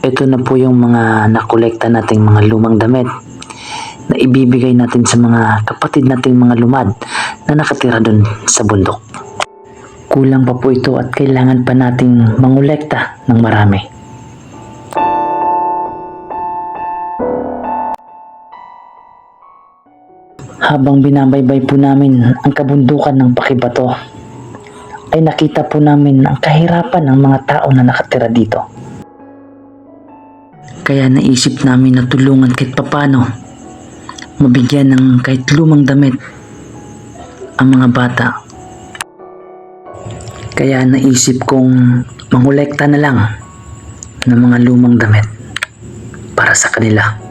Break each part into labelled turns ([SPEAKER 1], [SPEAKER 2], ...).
[SPEAKER 1] ito na po yung mga nakolekta nating mga lumang damit na ibibigay natin sa mga kapatid nating mga lumad na nakatira dun sa bundok. Kulang pa po ito at kailangan pa nating mangolekta ng marami. Habang binabaybay po namin ang kabundukan ng Bakibato, ay nakita po namin ang kahirapan ng mga tao na nakatira dito. Kaya naisip namin na tulungan kahit papano, mabigyan ng kahit lumang damit ang mga bata. Kaya naisip kong mangolekta na lang ng mga lumang damit para sa kanila.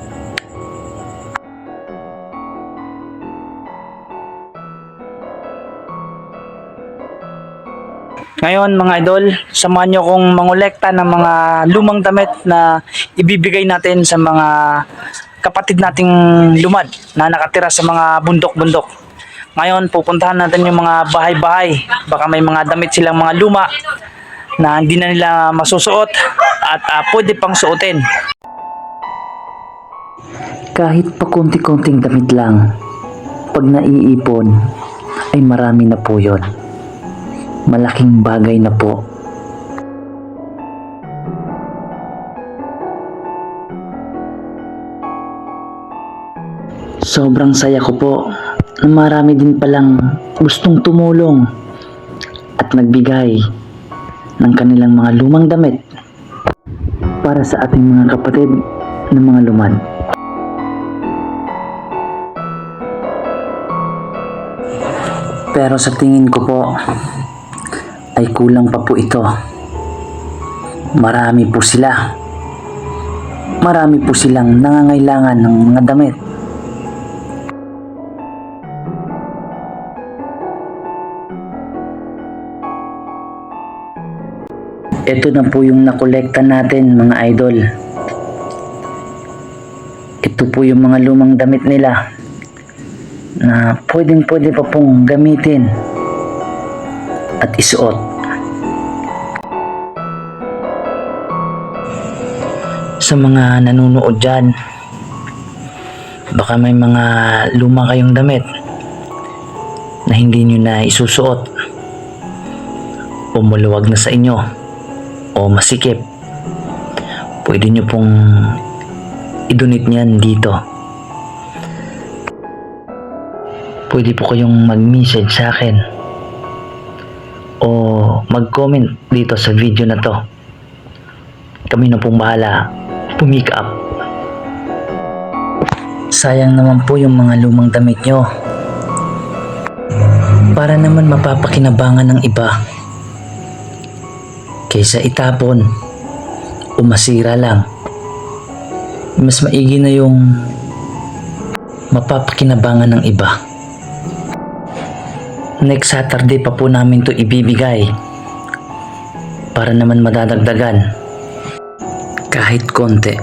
[SPEAKER 2] Ngayon mga idol, samahan nyo kong mangolekta ng mga lumang damit na ibibigay natin sa mga kapatid nating lumad na nakatira sa mga bundok-bundok. Ngayon, pupuntahan natin yung mga bahay-bahay. Baka may mga damit silang mga luma na hindi na nila masusuot at pwede pang suotin.
[SPEAKER 1] Kahit pa konti-konting damit lang, pag naiipon, ay marami na po yun. Malaking bagay na po. Sobrang saya ko po na marami din palang gustong tumulong at nagbigay ng kanilang mga lumang damit para sa ating mga kapatid na mga lumad. Pero sa tingin ko po ay kulang pa po ito. Marami po sila. Marami po silang nangangailangan ng mga damit. Ito na po yung nakolekta natin mga idol. Ito po yung mga lumang damit nila na pwede pa pong gamitin at isuot. Sa mga nanonood dyan, baka may mga luma kayong damit na hindi nyo na isusuot o maluwag na sa inyo o masikip. Pwede nyo pong i-donate niyan dito. Pwede po kayong mag-message sa akin o mag-comment dito sa video na to. Kami na pong bahala pumick up. Sayang naman po yung mga lumang damit nyo. Para naman mapapakinabangan ng iba kaysa itapon o masira lang. Mas maigi na yung mapapakinabangan ng iba. Next Saturday pa po namin to ibibigay para naman madadagdagan kahit konti.